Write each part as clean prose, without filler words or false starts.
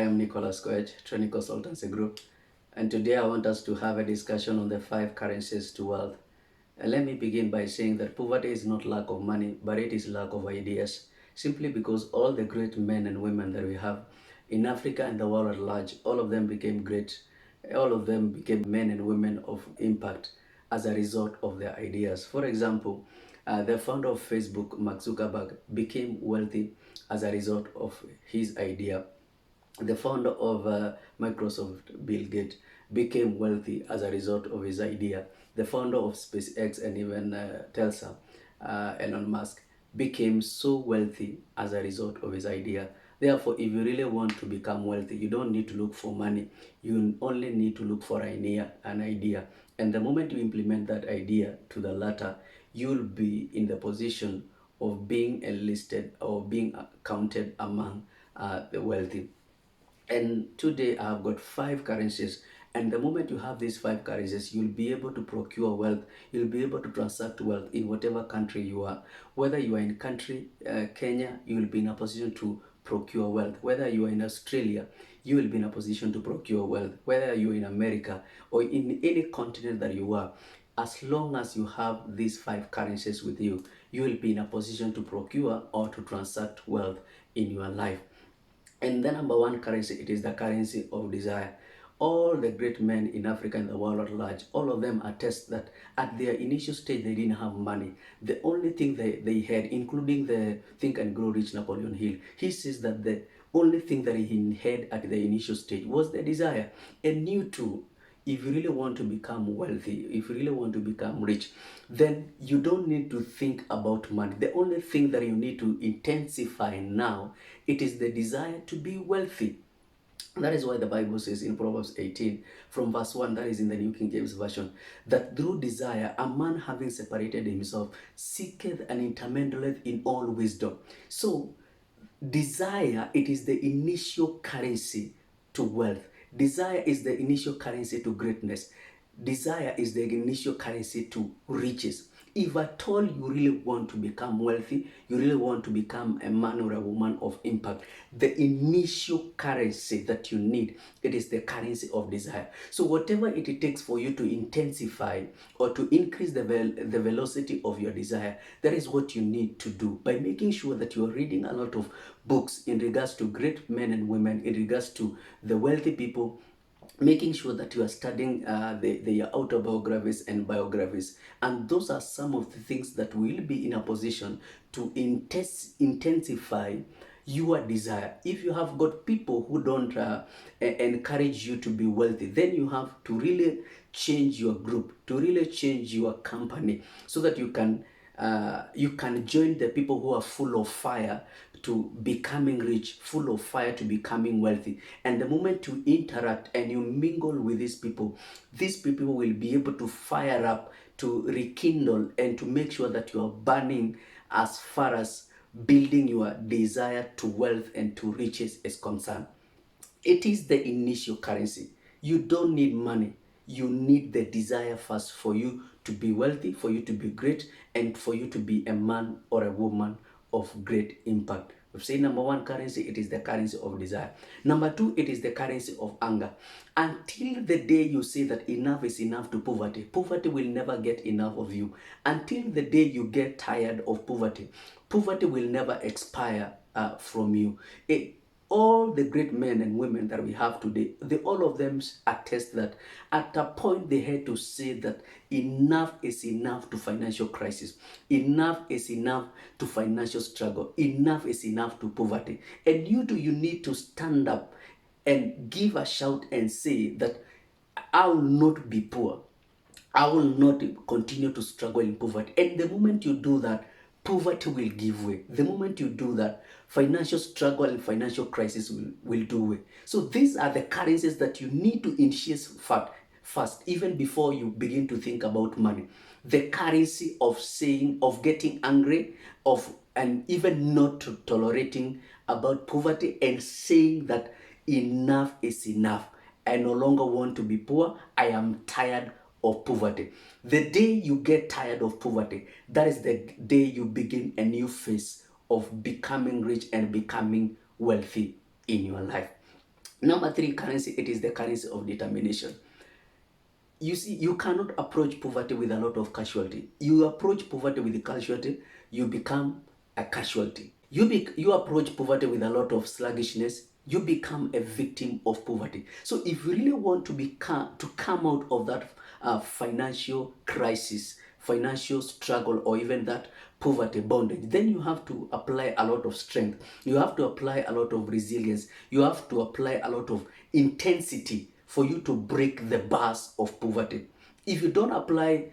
am Nicholas Koech, Training Consultancy Group, and today I want us to have a discussion on the 5 currencies to wealth. Let me begin by saying that poverty is not lack of money, but it is lack of ideas. Simply because all the great men and women that we have in Africa and the world at large, all of them became great. All of them became men and women of impact as a result of their ideas. For example, the founder of Facebook, Mark Zuckerberg, became wealthy as a result of his idea. The founder of Microsoft, Bill Gates, became wealthy as a result of his idea. The founder of SpaceX and even Tesla, Elon Musk, became so wealthy as a result of his idea. Therefore, if you really want to become wealthy, you don't need to look for money. You only need to look for an idea. And the moment you implement that idea to the latter, you'll be in the position of being enlisted or being counted among the wealthy. And today I have got 5 currencies. And the moment you have these 5 currencies, you'll be able to procure wealth. You'll be able to transact wealth in whatever country you are. Whether you are in country Kenya, you will be in a position to procure wealth. Whether you are in Australia, you will be in a position to procure wealth. Whether you're in America or in any continent that you are, as long as you have these 5 currencies with you, you will be in a position to procure or to transact wealth in your life. And the number one currency, it is the currency of desire. All the great men in Africa and the world at large, all of them attest that at their initial stage, they didn't have money. The only thing they had, including the Think and Grow Rich Napoleon Hill, he says that the only thing that he had at the initial stage was the desire. And you too, if you really want to become wealthy, if you really want to become rich, then you don't need to think about money. The only thing that you need to intensify now, it is the desire to be wealthy. That is why the Bible says in Proverbs 18, from verse 1, that is in the New King James Version, that through desire, a man having separated himself, seeketh and intermeddleth in all wisdom. So, desire, it is the initial currency to wealth. Desire is the initial currency to greatness. Desire is the initial currency to riches. If at all you really want to become wealthy, you really want to become a man or a woman of impact, the initial currency that you need, it is the currency of desire. So whatever it takes for you to intensify or to increase the velocity of your desire, that is what you need to do by making sure that you are reading a lot of books in regards to great men and women, in regards to the wealthy people, making sure that you are studying their autobiographies and biographies. And those are some of the things that will be in a position to intensify your desire. If you have got people who don't encourage you to be wealthy, then you have to really change your group, to really change your company, so that you can join the people who are full of fire to becoming rich, full of fire to becoming wealthy. And the moment you interact and you mingle with these people will be able to fire up, to rekindle, and to make sure that you are burning as far as building your desire to wealth and to riches is concerned. It is the initial currency. You don't need money. You need the desire first for you to be wealthy, for you to be great, and for you to be a man or a woman of great impact. We've said number one currency, it is the currency of desire. Number two, it is the currency of anger. Until the day you say that enough is enough to poverty, poverty will never get enough of you. Until the day you get tired of poverty, poverty will never expire from you. All the great men and women that we have today, all of them attest that at a point they had to say that enough is enough to financial crisis, enough is enough to financial struggle, enough is enough to poverty. And you need to stand up and give a shout and say that I will not be poor. I will not continue to struggle in poverty. And the moment you do that, poverty will give way. The moment you do that, financial struggle and financial crisis will do way. So these are the currencies that you need to initiate first, even before you begin to think about money. The currency of saying, of getting angry, and even not tolerating about poverty, and saying that enough is enough. I no longer want to be poor. I am tired of poverty. The day you get tired of poverty, that is the day you begin a new phase of becoming rich and becoming wealthy in your life. Number three currency, it is the currency of determination. You see, you cannot approach poverty with a lot of casualty. You approach poverty with casualty, you become a casualty. You approach poverty with a lot of sluggishness, you become a victim of poverty. So if you really want to come out of that financial crisis, financial struggle, or even that poverty bondage, then you have to apply a lot of strength. You have to apply a lot of resilience. You have to apply a lot of intensity for you to break the bars of poverty. If you don't apply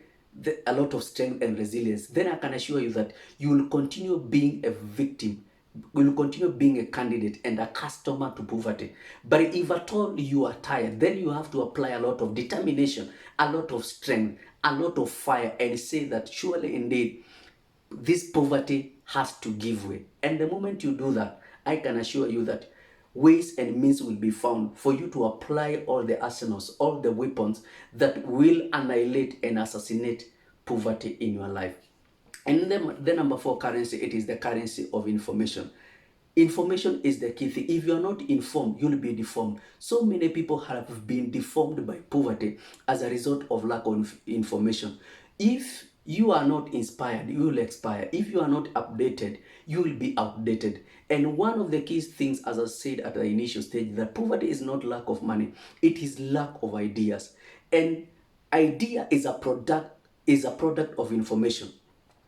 a lot of strength and resilience, then I can assure you that you will continue being a victim, you will continue being a candidate and a customer to poverty. But if at all you are tired, then you have to apply a lot of determination, a lot of strength, a lot of fire, and say that surely indeed this poverty has to give way. And the moment you do that, I can assure you that ways and means will be found for you to apply all the arsenals, all the weapons that will annihilate and assassinate poverty in your life. And then the number four currency, it is the currency of information. Information is the key thing. If you are not informed, you'll be deformed. So many people have been deformed by poverty as a result of lack of information. If you are not inspired, you will expire. If you are not updated, you will be outdated. And one of the key things, as I said at the initial stage, that poverty is not lack of money, it is lack of ideas. And idea is a product of information.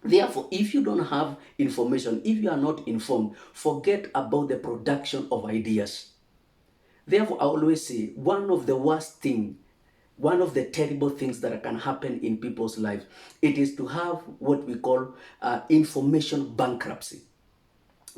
Therefore, if you don't have information, if you are not informed, forget about the production of ideas. Therefore, I always say one of the worst thing, one of the terrible things that can happen in people's lives, it is to have what we call information bankruptcy.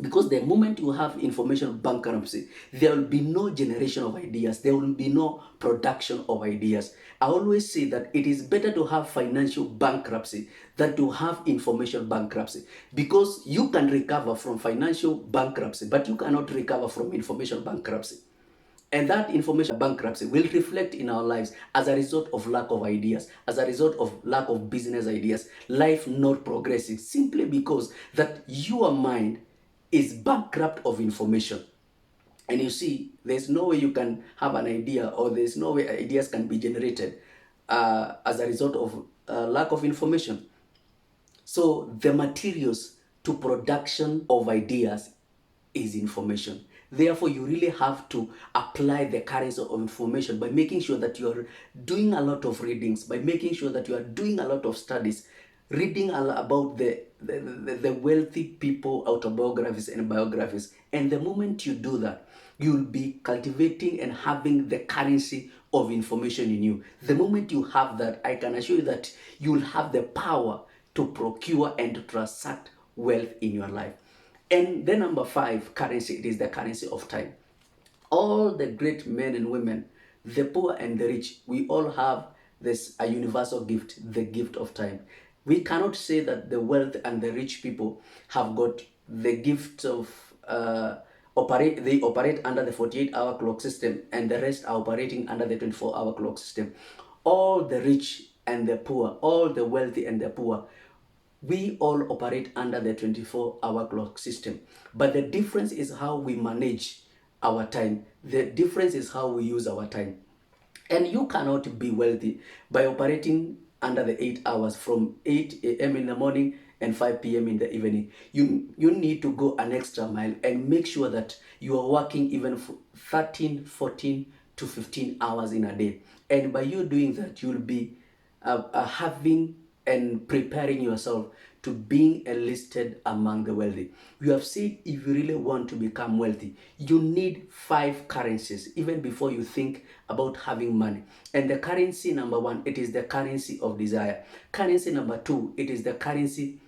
Because the moment you have information bankruptcy, there will be no generation of ideas. There will be no production of ideas. I always say that it is better to have financial bankruptcy than to have information bankruptcy. Because you can recover from financial bankruptcy, but you cannot recover from information bankruptcy. And that information bankruptcy will reflect in our lives as a result of lack of ideas, as a result of lack of business ideas, life not progressing, simply because that your mind is bankrupt of information. And you see, there's no way you can have an idea, or there's no way ideas can be generated as a result of lack of information. So the materials to production of ideas is information. Therefore, you really have to apply the currency of information by making sure that you are doing a lot of readings, by making sure that you are doing a lot of studies, reading about the wealthy people, autobiographies and biographies. And the moment you do that, you'll be cultivating and having the currency of information in you. The moment you have that, I can assure you that you'll have the power to procure and to transact wealth in your life. And then number five currency, it is the currency of time. All the great men and women, the poor and the rich, we all have this a universal gift, the gift of time. We cannot say that the wealth and the rich people have got the gift of they operate under the 48-hour clock system, and the rest are operating under the 24-hour clock system. All the rich and the poor, all the wealthy and the poor, we all operate under the 24-hour clock system. But the difference is how we manage our time. The difference is how we use our time. And you cannot be wealthy by operating under the 8 hours from 8 a.m. in the morning and 5 p.m. in the evening. You need to go an extra mile and make sure that you are working even for 13, 14 to 15 hours in a day. And by you doing that, you'll be having and preparing yourself to being enlisted among the wealthy. We have said if you really want to become wealthy, you need 5 currencies even before you think about having money. And the currency number 1, it is the currency of desire. Currency number 2, it is the currency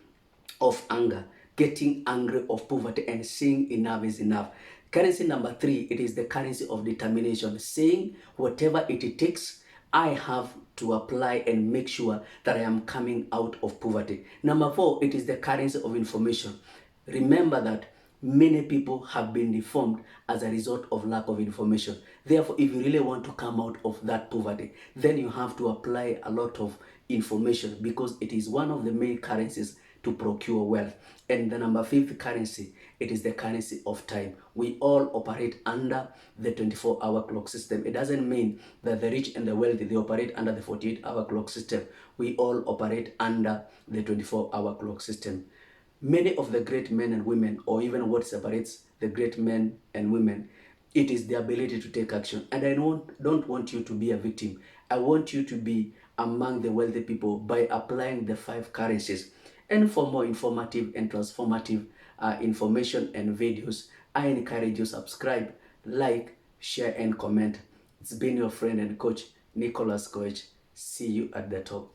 of anger, getting angry of poverty and saying enough is enough. Currency number 3, it is the currency of determination, saying whatever it takes, I have to apply and make sure that I am coming out of poverty. Number 4, it is the currency of information. Remember that many people have been deformed as a result of lack of information. Therefore, if you really want to come out of that poverty, then you have to apply a lot of information, because it is one of the main currencies to procure wealth. And the number 5th currency, it is the currency of time. We all operate under the 24-hour clock system. It doesn't mean that the rich and the wealthy, they operate under the 48-hour clock system. We all operate under the 24-hour clock system. Many of the great men and women, or even what separates the great men and women, it is the ability to take action. And I don't want you to be a victim. I want you to be among the wealthy people by applying the 5 currencies. And for more informative and transformative information and videos, I encourage you subscribe, like, share, and comment. It's been your friend and coach, Nicholas Coach. See you at the top.